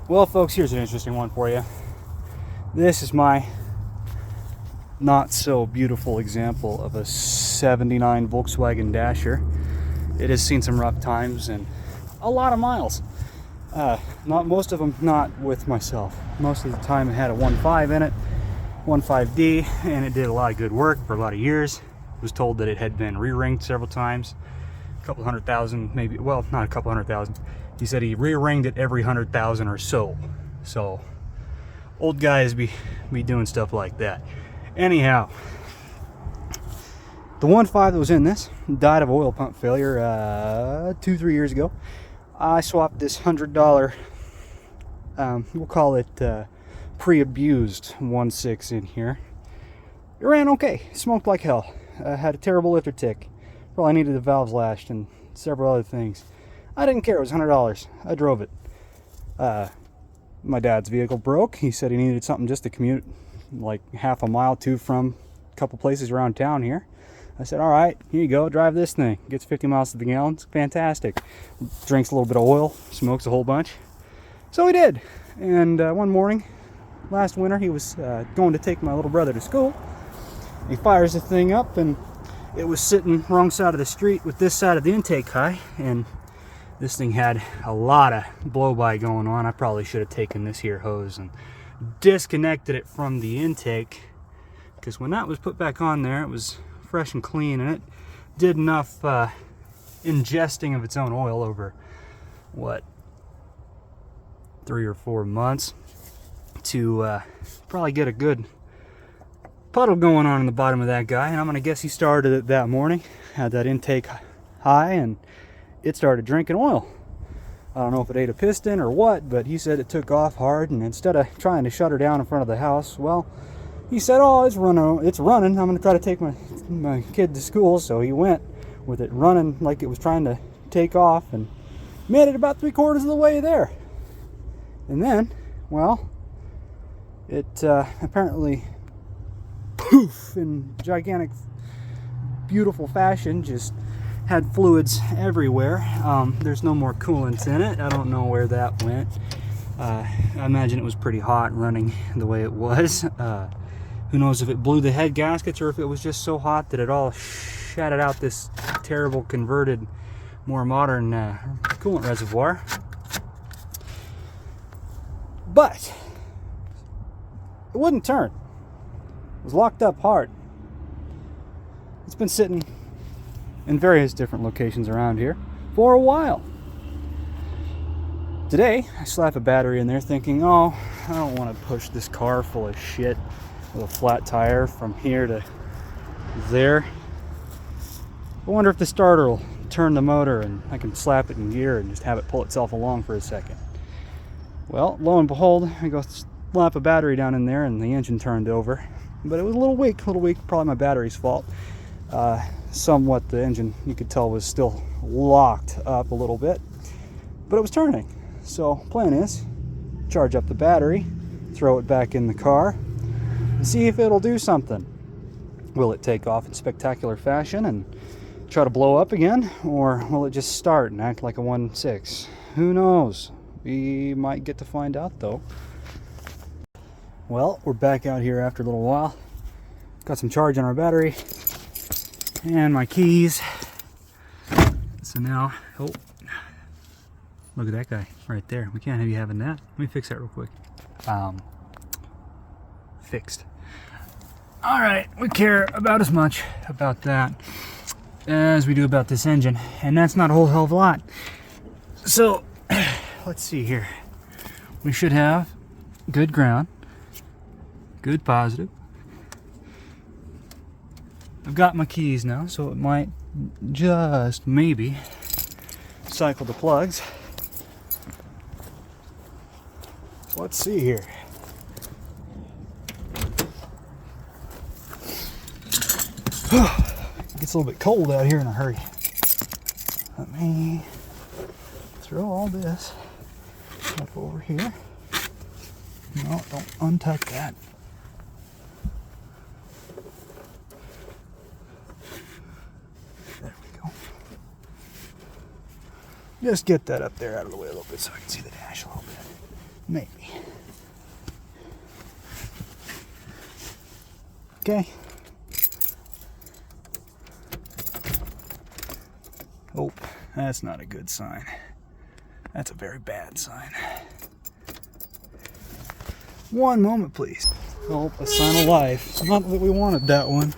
Well, folks, here's an interesting one for you. This is my not so beautiful example of a 79 Volkswagen Dasher. It has seen some rough times and a lot of miles. Not most of them not with myself. Most of the time it had a 1.5 in it, 1.5D, and it did a lot of good work for a lot of years. I was told that it had been re-ringed several times, a couple 100,000 maybe, well, not a couple 100,000. He said he re-ringed it every 100,000 or so. So old guys be doing stuff like that. Anyhow, the 1.5 that was in this died of oil pump failure 2-3 years ago. I swapped this $100, we'll call it pre-abused 1.6 in here. It ran okay, smoked like hell, had a terrible lifter tick, probably needed the valves lashed and several other things. I didn't care, it was $100. I drove it. My dad's vehicle broke. He said he needed something just to commute like half a mile to from a couple places around town here. I said, all right, here you go, drive this thing. Gets 50 miles to the gallon, it's fantastic. Drinks a little bit of oil, smokes a whole bunch. So he did. And one morning, last winter, he was going to take my little brother to school. He fires the thing up, and it was sitting wrong side of the street with this side of the intake high, and this thing had a lot of blow-by going on. I probably should have taken this here hose and disconnected it from the intake, because when that was put back on there, it was fresh and clean, and it did enough ingesting of its own oil over, what, 3 or 4 months to probably get a good puddle going on in the bottom of that guy. And I'm gonna guess he started it that morning, had that intake high, and it started drinking oil. I don't know if it ate a piston or what, but he said it took off hard, and instead of trying to shut her down in front of the house, well, he said, oh, it's running. I'm gonna try to take my kid to school. So he went with it running like it was trying to take off, and made it about 3/4 of the way there. And then, well, it apparently poof in gigantic beautiful fashion just had fluids everywhere. There's no more coolant in it. I don't know where that went. I imagine it was pretty hot running the way it was. Who knows if it blew the head gaskets or if it was just so hot that it all shattered out this terrible converted, more modern coolant reservoir. But it wouldn't turn. It was locked up hard. It's been sitting in various different locations around here for a while. Today, I slap a battery in there thinking, oh, I don't want to push this car full of shit with a flat tire from here to there. I wonder if the starter will turn the motor and I can slap it in gear and just have it pull itself along for a second. Well, lo and behold, I go slap a battery down in there and the engine turned over. But it was a little weak, probably my battery's fault. Somewhat the engine, you could tell, was still locked up a little bit, but it was turning. So plan is charge up the battery, throw it back in the car, and see if it'll do something. Will it take off in spectacular fashion and try to blow up again, or will it just start and act like a 1.6? Who knows? We might get to find out though. Well, we're back out here after a little while. Got some charge on our battery and my keys. So now, oh, look at that guy right there. We can't have you having that. Let me fix that real quick. Fixed. All right, we care about as much about that as we do about this engine, and that's not a whole hell of a lot. So let's see here. We should have good ground, good positive. I've got my keys now, so it might just maybe cycle the plugs. So let's see here. It gets a little bit cold out here in a hurry. Let me throw all this up over here. No, don't untuck that. There we go. Just get that up there out of the way a little bit so I can see the dash a little bit. Maybe. Okay. Oh, that's not a good sign. That's a very bad sign. One moment, please. Oh, a sign of life. Not that we wanted that one.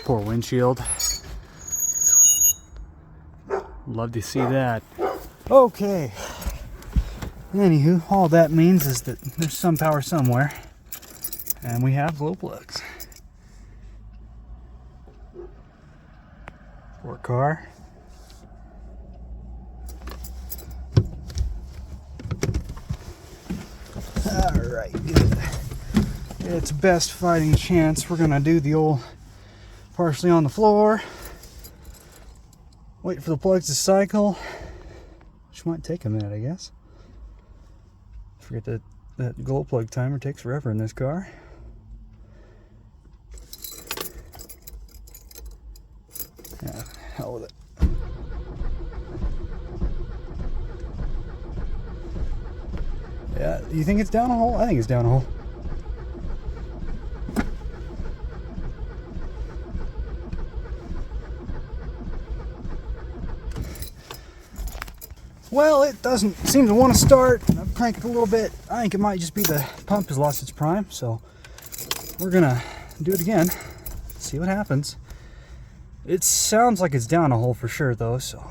Poor windshield. Love to see that. Okay. Anywho, all that means is that there's some power somewhere. And we have glow plugs. For a car. Alright, good. It's best fighting chance. We're gonna do the old partially on the floor. Wait for the plugs to cycle. Which might take a minute, I guess. Forget that glow plug timer takes forever in this car. Yeah, hell with it. Yeah, you think it's down a hole? I think it's down a hole. Well, it doesn't seem to want to start. I've cranked it a little bit. I think it might just be the pump has lost its prime, so we're gonna do it again, see what happens. It sounds like it's down a hole for sure though, so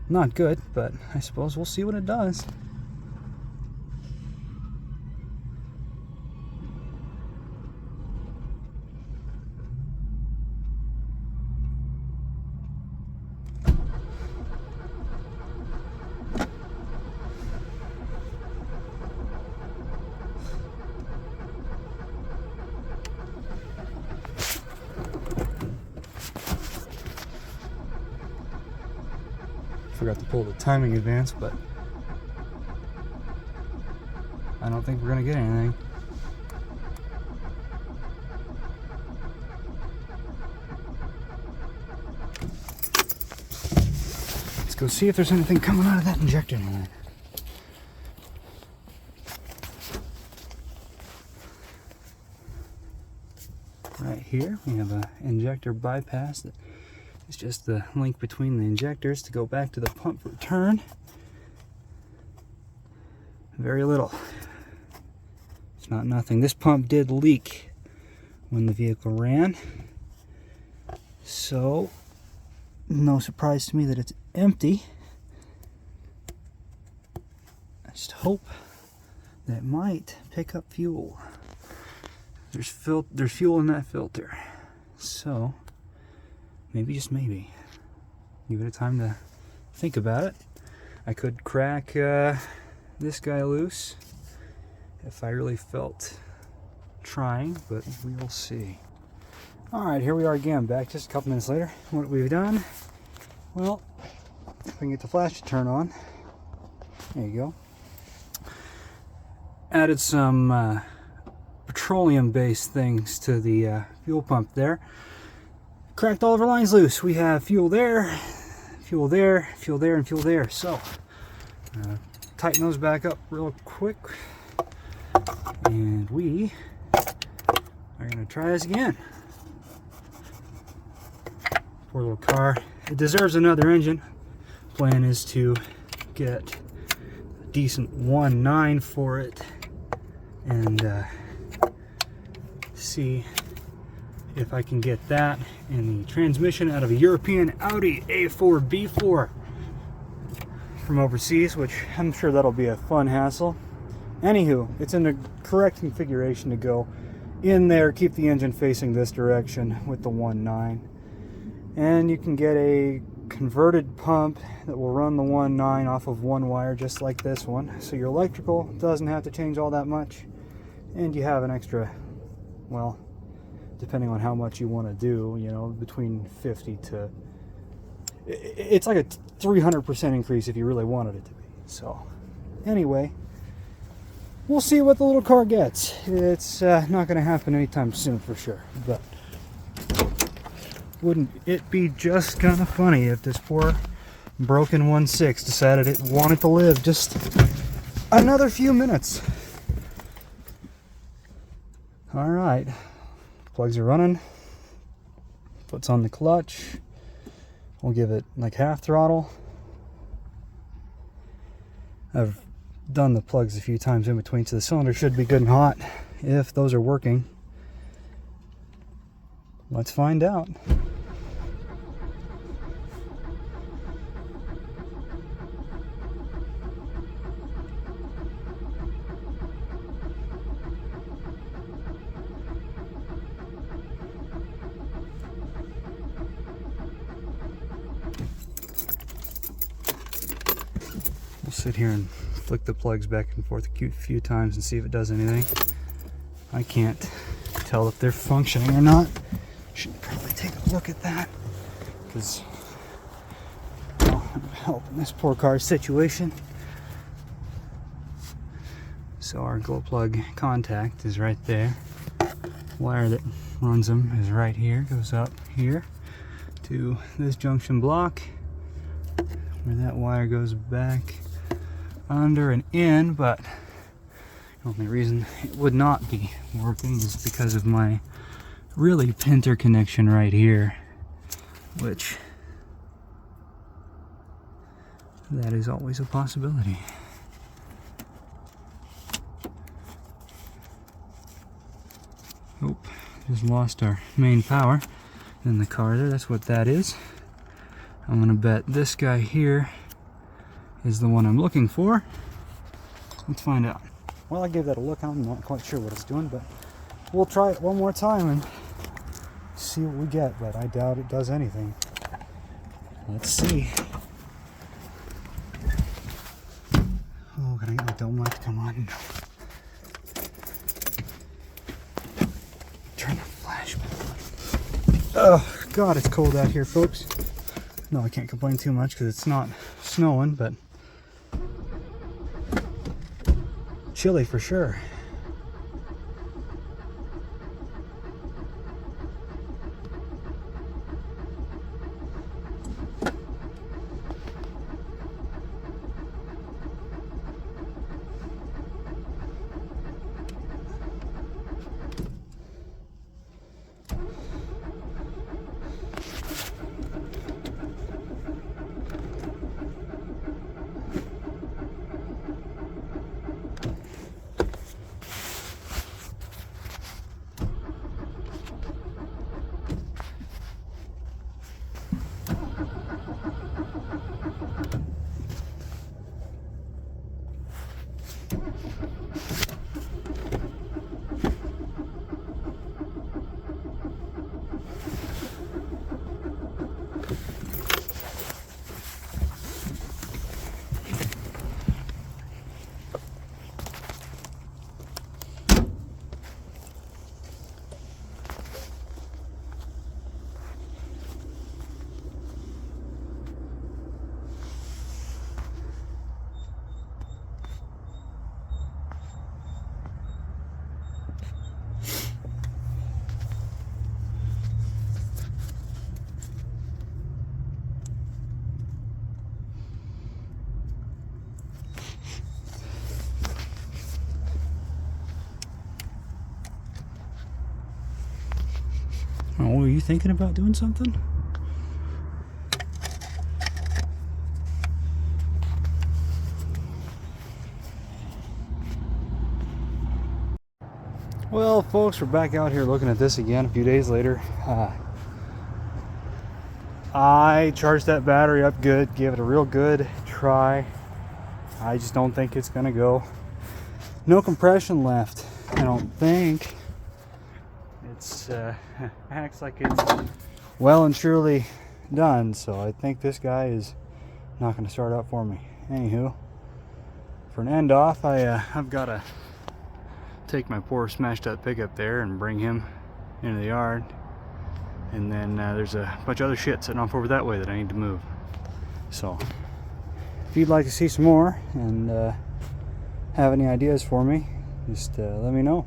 not good, but I suppose we'll see what it does. Forgot to pull the timing advance, but I don't think we're gonna get anything. Let's go see if there's anything coming out of that injector line. Right here we have an injector bypass that is just the link between the injectors to go back to the pump return. Very little. It's not nothing. This pump did leak when the vehicle ran, so no surprise to me that it's empty. I just hope that it might pick up fuel. There's fuel in that filter, so maybe, just maybe, give it a time to think about it. I could crack this guy loose if I really felt trying, but we will see. Alright, here we are again, back just a couple minutes later. What we've done, well, if we can get the flash to turn on, there you go. Added some petroleum-based things to the fuel pump there. Cracked all of our lines loose. We have fuel there, fuel there, fuel there, and fuel there. So, tighten those back up real quick. And we are going to try this again. Poor little car. It deserves another engine. Plan is to get a decent 1.9 for it and see if I can get that in the transmission out of a European Audi A4 B4 from overseas, which I'm sure that'll be a fun hassle. Anywho, it's in the correct configuration to go in there. Keep the engine facing this direction with the 1.9, and you can get a converted pump that will run the 1.9 off of one wire, just like this one, so your electrical doesn't have to change all that much, and you have an extra, well, depending on how much you want to do, you know, between 50 to, it's like a 300% increase if you really wanted it to be. So anyway, we'll see what the little car gets. It's not going to happen anytime soon for sure, but wouldn't it be just kind of funny if this poor broken 1.6 decided it wanted to live just another few minutes. All right, plugs are running. Foot's on the clutch. We'll give it like half throttle. I've done the plugs a few times in between, so the cylinder should be good and hot if those are working. Let's find out. We'll sit here and flick the plugs back and forth a few times and see if it does anything. I can't tell if they're functioning or not. Should probably take a look at that, because it'll help in this poor car's situation. So our glow plug contact is right there. Wire that runs them is right here, goes up here to this junction block, where that wire goes back under and in, but the only reason it would not be working is because of my really pinter connection right here, which that is always a possibility. Oop, just lost our main power in the car there. That's what that is. I'm gonna bet this guy here is the one I'm looking for. Let's find out. Well, I gave that a look. I'm not quite sure what it's doing, but we'll try it one more time and see what we get, but I doubt it does anything. Let's see. Oh, can I get my dome light to come on? Turn the flash back on. Oh, God, it's cold out here, folks. No, I can't complain too much because it's not snowing, but chilly for sure. Oh, were you thinking about doing something? Well, folks, we're back out here looking at this again a few days later. I charged that battery up good, gave it a real good try. I just don't think it's gonna go. No compression left, I don't think. It's acts like it's well and truly done, so I think this guy is not going to start up for me. Anywho, for an end off, I've got to take my poor smashed up pickup there and bring him into the yard, and then there's a bunch of other shit sitting off over that way that I need to move. So if you'd like to see some more and have any ideas for me, just let me know.